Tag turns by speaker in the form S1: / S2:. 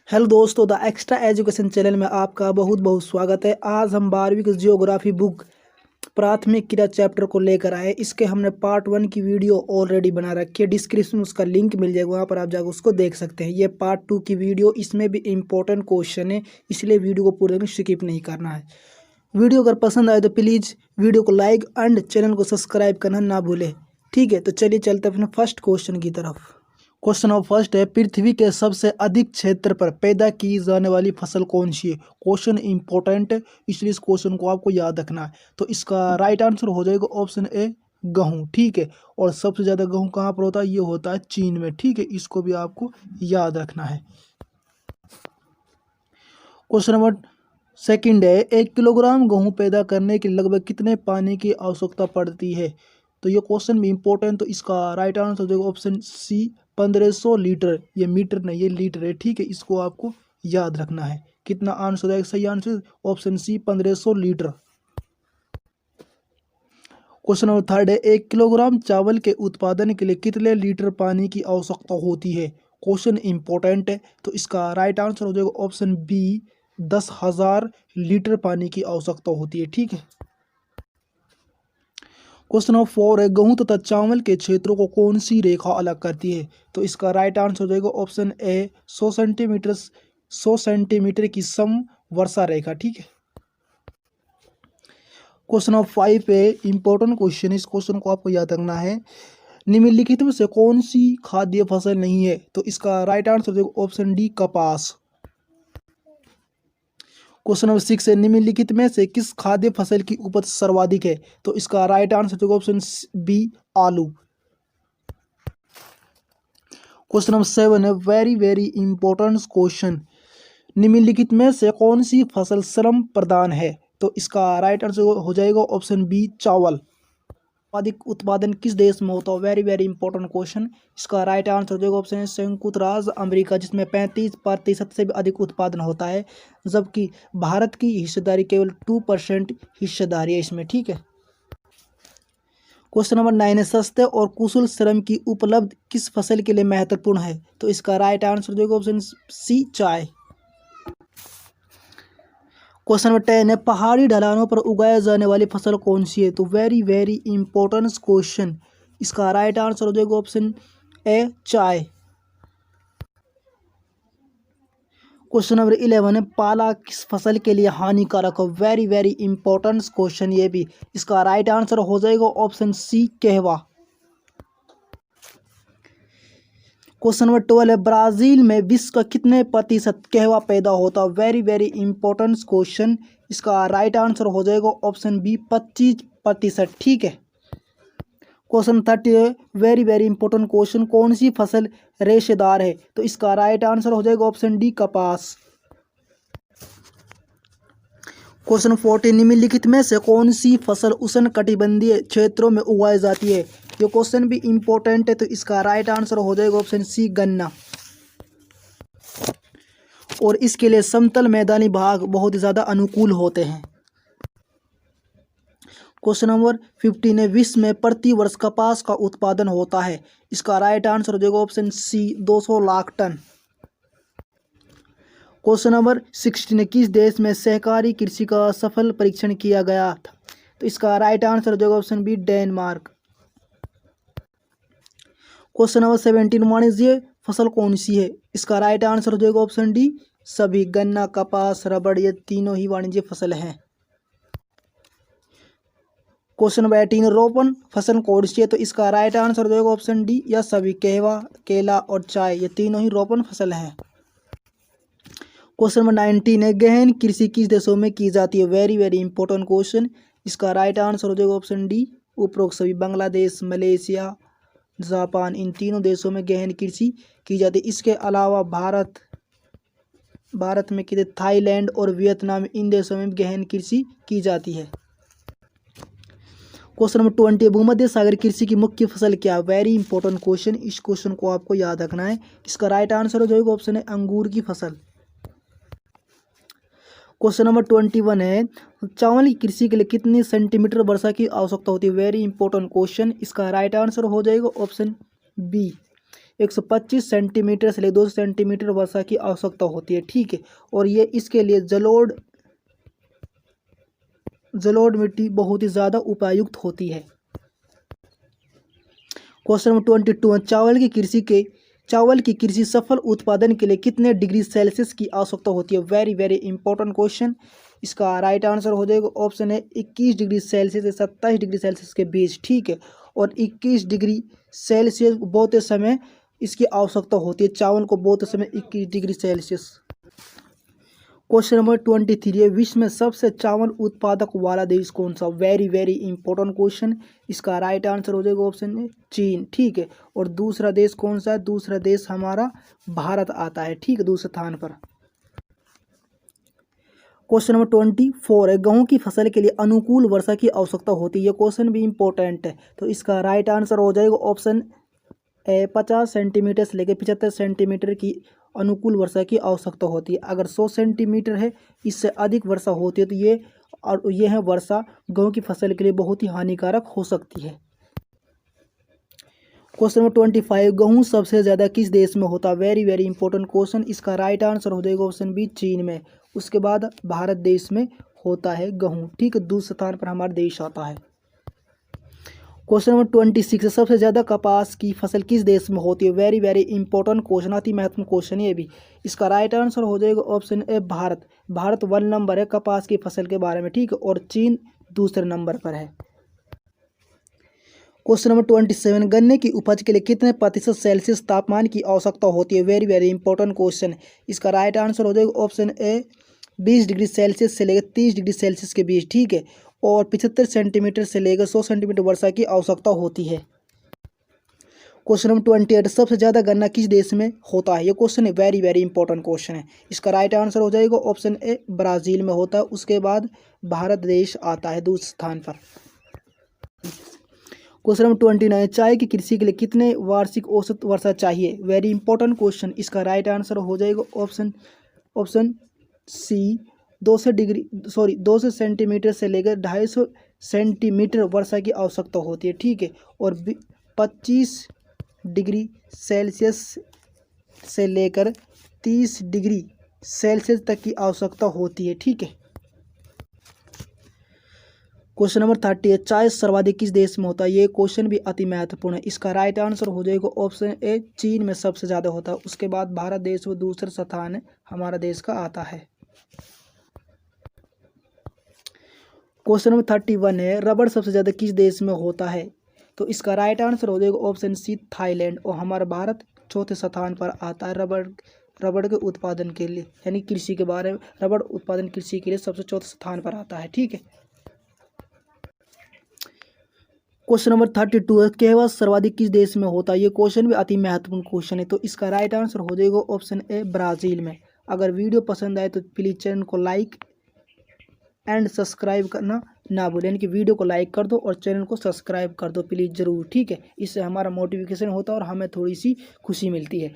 S1: Hello दोस्तों, the extra education channel में आपका बहुत बहुत स्वागत है। आज हम 12वीं की जियोग्राफी बुक प्राथमिक क्रिया चैप्टर को लेकर आए। इसके हमने पार्ट 1 की वीडियो ऑलरेडी बना रखी है। डिस्क्रिप्शन में उसका लिंक मिल जाएगा, वहाँ पर आप जाकर उसको देख सकते हैं। ये पार्ट 2 की वीडियो, इसमें भी इम्पोर्टेंट क्वेश्चन है, इसलिए वीडियो को पूरे स्किप नहीं करना है। वीडियो अगर पसंद आए तो प्लीज़ वीडियो को लाइक एंड चैनल को सब्सक्राइब करना ना भूलें। ठीक है, तो चलिए चलते हैं अपने फर्स्ट क्वेश्चन की तरफ। क्वेश्चन नंबर फर्स्ट है, पृथ्वी के सबसे अधिक क्षेत्र पर पैदा की जाने वाली फसल कौन सी है। क्वेश्चन इंपॉर्टेंट है, इसलिए इस क्वेश्चन को आपको याद रखना है। तो इसका राइट आंसर हो जाएगा ऑप्शन ए, गेहूँ। ठीक है, और सबसे ज़्यादा गेहूँ कहाँ पर होता है, ये होता है चीन में। ठीक है, इसको भी आपको याद रखना है। क्वेश्चन नंबर सेकंड है, 1 किलोग्राम गेहूँ पैदा करने के लिए लगभग कितने पानी की आवश्यकता पड़ती है। तो ये क्वेश्चन भी इंपॉर्टेंट, तो इसका राइट आंसर हो जाएगा ऑप्शन सी, 1500 लीटर। ये मीटर नहीं, ये लीटर है। ठीक है, इसको आपको याद रखना है। कितना आंसर हो जाएगा सही answer, option C, 1500 litre. Question number third है, 1 किलोग्राम चावल के उत्पादन के लिए कितने लीटर पानी की आवश्यकता होती है। क्वेश्चन इंपॉर्टेंट है, तो इसका राइट आंसर हो जाएगा ऑप्शन बी, 10,000 लीटर पानी की आवश्यकता होती है। ठीक है। क्वेश्चन नंबर 4 है, गेहूं तथा चावल के क्षेत्रों को कौन सी रेखा अलग करती है। तो इसका राइट आंसर हो जाएगा ऑप्शन ए, 100 सेंटीमीटर की सम वर्षा रेखा। ठीक है। क्वेश्चन नंबर 5 पे इंपॉर्टेंट क्वेश्चन, इस क्वेश्चन को आपको याद रखना है। निम्नलिखित में से कौन सी खाद्य फसल नहीं है। तो इसका राइट आंसर हो जाएगा ऑप्शन डी, कपास। क्वेश्चन नंबर 6 है, निम्नलिखित में से किस खाद्य फसल की उपज सर्वाधिक है। तो इसका राइट आंसर हो जाएगा ऑप्शन बी, आलू। क्वेश्चन नंबर 7 है, वेरी वेरी इंपॉर्टेंट क्वेश्चन, निम्नलिखित में से कौन सी फसल श्रम प्रधान है। तो इसका राइट आंसर हो जाएगा ऑप्शन बी, चावल। अधिक उत्पादन किस देश में होता है। वेरी वेरी इंपॉर्टेंट क्वेश्चन, इसका राइट आंसर हो जाएगा ऑप्शन संयुक्त राज्य अमेरिका, जिसमें 35% से भी अधिक उत्पादन होता है, जबकि भारत की हिस्सेदारी केवल 2% हिस्सेदारी है इसमें। ठीक है। क्वेश्चन नंबर 9 है, सस्ते और कुशल श्रम की उपलब्ध किस फसल के लिए महत्वपूर्ण है। तो इसका राइट आंसर हो जाएगा ऑप्शन सी, चाय। क्वेश्चन नंबर 10 है, पहाड़ी ढलानों पर उगाए जाने वाली फसल कौन सी है। तो वेरी वेरी इंपॉर्टेंट क्वेश्चन, इसका राइट आंसर हो जाएगा ऑप्शन ए, चाय। क्वेश्चन नंबर 11 है, पाला किस फसल के लिए हानिकारक हो। वेरी वेरी इंपॉर्टेंट क्वेश्चन ये भी, इसका राइट आंसर हो जाएगा ऑप्शन सी, कहवा। क्वेश्चन नंबर 12 है, ब्राजील में विश्व का कितने प्रतिशत कहवा पैदा होता है। वेरी वेरी इंपॉर्टेंट क्वेश्चन, इसका राइट आंसर हो जाएगा ऑप्शन बी, 25%। ठीक है। क्वेश्चन 30 है, वेरी वेरी इंपॉर्टेंट क्वेश्चन, कौन सी फसल रेशेदार है। तो इसका राइट आंसर हो जाएगा ऑप्शन डी, कपास। क्वेश्चन 14, निम्नलिखित में से कौन सी फसल उष्णकटिबंधीय क्षेत्रों में उगाई जाती है। ये क्वेश्चन भी इंपॉर्टेंट है, तो इसका राइट आंसर हो जाएगा ऑप्शन सी, गन्ना। और इसके लिए समतल मैदानी भाग बहुत ज़्यादा अनुकूल होते हैं। क्वेश्चन नंबर 15 है, विश्व में प्रति वर्ष कपास का उत्पादन होता है। इसका राइट आंसर हो जाएगा option C, 200 lakh ton. Question number 16 है, किस देश में सहकारी कृषि का सफल परीक्षण किया गया था। तो इसका राइट आंसर हो जाएगा option B, Denmark. Question number 17, वाणिज्य फसल कौन सी है। इसका राइट आंसर हो जाएगा ऑप्शन डी, सभी। गन्ना, कपास, रबड़, ये तीनों ही वाणिज्य फसल हैं। क्वेश्चन नंबर 18, रोपण फसल कौन सी है। तो इसका राइट आंसर हो जाएगा ऑप्शन डी, या सभी। कहवा, केला और चाय, ये तीनों ही रोपण फसल हैं। क्वेश्चन नंबर 19 है, गहन कृषि किस देशों में की जाती है। वेरी वेरी इंपॉर्टेंट क्वेश्चन, इसका राइट आंसर हो जाएगा ऑप्शन डी, उपरोक्त सभी। बांग्लादेश, मलेशिया, जापान, इन तीनों देशों में गहन कृषि की जाती है। इसके अलावा भारत में कितने, थाईलैंड और वियतनाम, इन देशों में गहन कृषि की जाती है। क्वेश्चन नंबर 20, भूमध्य सागर कृषि की मुख्य फसल क्या है। वेरी इंपॉर्टेंट क्वेश्चन, इस क्वेश्चन को आपको याद रखना है। इसका राइट आंसर हो जाएगा ऑप्शन है, अंगूर की फसल। क्वेश्चन नंबर 21 है, चावल की कृषि के लिए कितनी सेंटीमीटर वर्षा की आवश्यकता होती है। वेरी इंपॉर्टेंट क्वेश्चन, इसका राइट आंसर हो जाएगा ऑप्शन बी, 125 सेंटीमीटर से लेकर 200 सेंटीमीटर वर्षा की आवश्यकता होती है। ठीक है, और ये इसके लिए जलोढ़ मिट्टी बहुत ही ज़्यादा उपयुक्त होती है। क्वेश्चन नंबर 22 चावल की कृषि सफल उत्पादन के लिए कितने डिग्री सेल्सियस की आवश्यकता होती है? Very very important question. इसका राइट आंसर हो जाएगा ऑप्शन है 21 डिग्री सेल्सियस से 27 डिग्री सेल्सियस के बीच। ठीक है, और 21 डिग्री सेल्सियस बोते समय इसकी आवश्यकता होती है, चावल को बोते समय 21 डिग्री सेल्सियस। क्वेश्चन नंबर 23 है, विश्व में सबसे चावल उत्पादक वाला देश कौन सा? Very very important question. इसका राइट आंसर हो जाएगा ऑप्शन है चीन। ठीक है, और दूसरा देश कौन सा है? दूसरा देश हमारा भारत आता है। ठीक है, दूसरे स्थान पर। क्वेश्चन नंबर 24 है, गेहूं की फसल के लिए अनुकूल वर्षा की आवश्यकता होती है। ये क्वेश्चन भी इंपॉर्टेंट है, तो इसका राइट आंसर हो जाएगा ऑप्शन 50 सेंटीमीटर से लेकर 75 सेंटीमीटर की अनुकूल वर्षा की आवश्यकता होती है। अगर 100 सेंटीमीटर है, इससे अधिक वर्षा होती है तो ये है वर्षा गेहूं की फसल के लिए बहुत ही हानिकारक हो सकती है। क्वेश्चन नंबर 25, गेहूं सबसे ज़्यादा किस देश में होता है? Very very important question. इसका राइट आंसर हो जाएगा ऑप्शन बी चीन में। उसके बाद भारत देश में होता है गेहूं। ठीक है, दूसरे स्थान पर हमारा देश आता है। क्वेश्चन नंबर 26, सबसे ज़्यादा कपास की फसल किस देश में होती है? वेरी वेरी इंपॉर्टेंट क्वेश्चन, अति महत्वपूर्ण क्वेश्चन ये भी। इसका राइट आंसर हो जाएगा option A Bharat. Bharat 1 number है कपास की फसल के बारे में। ठीक है, और चीन दूसरे नंबर पर है। क्वेश्चन नंबर 27, गन्ने की उपज के लिए कितने प्रतिशत सेल्सियस तापमान की आवश्यकता होती है? Very very important question. इसका राइट आंसर हो जाएगा ऑप्शन ए 20 डिग्री सेल्सियस से लेकर 30 डिग्री सेल्सियस के बीच। ठीक है, और 75 सेंटीमीटर से लेकर 100 सेंटीमीटर वर्षा की आवश्यकता होती है। क्वेश्चन नंबर 28, सबसे ज़्यादा गन्ना किस देश में होता है? ये क्वेश्चन है वेरी वेरी इंपॉर्टेंट क्वेश्चन है। इसका राइट आंसर हो जाएगा ऑप्शन ए ब्राज़ील में होता है। उसके बाद भारत देश आता है दूसरे स्थान पर। क्वेश्चन नंबर 29, चाय की कृषि के लिए कितने वार्षिक औसत वर्षा चाहिए? Very important question. इसका राइट आंसर हो जाएगा ऑप्शन सी 200 सेंटीमीटर से लेकर 250 सेंटीमीटर वर्षा की आवश्यकता होती है। ठीक है, और 25 डिग्री सेल्सियस से लेकर 30 डिग्री सेल्सियस तक की आवश्यकता होती है। ठीक है। क्वेश्चन नंबर 30 है, चाय सर्वाधिक किस देश में होता है? ये क्वेश्चन भी अति महत्वपूर्ण है। इसका राइट आंसर हो जाएगा ऑप्शन ए चीन में सबसे ज़्यादा होता है। उसके बाद भारत देश व दूसरा स्थान हमारा देश का आता है। क्वेश्चन नंबर 31 है, रबड़ सबसे ज़्यादा किस देश में होता है? तो इसका राइट आंसर हो जाएगा ऑप्शन सी थाईलैंड, और हमारा भारत चौथे स्थान पर आता है रबड़ के उत्पादन के लिए, यानी कृषि के बारे में। रबड़ उत्पादन कृषि के लिए सबसे चौथे स्थान पर आता है। ठीक है। क्वेश्चन नंबर 32 है, कहवा सर्वाधिक किस देश में होता है? ये क्वेश्चन भी अति महत्वपूर्ण क्वेश्चन है, तो इसका राइट आंसर हो जाएगा ऑप्शन ए ब्राज़ील में। अगर वीडियो पसंद आए तो प्लीज़ चैनल को लाइक एंड सब्सक्राइब करना ना भूलें, यानी कि वीडियो को लाइक कर दो और चैनल को सब्सक्राइब कर दो प्लीज़ ज़रूर। ठीक है, इससे हमारा मोटिवेशन होता है और हमें थोड़ी सी खुशी मिलती है।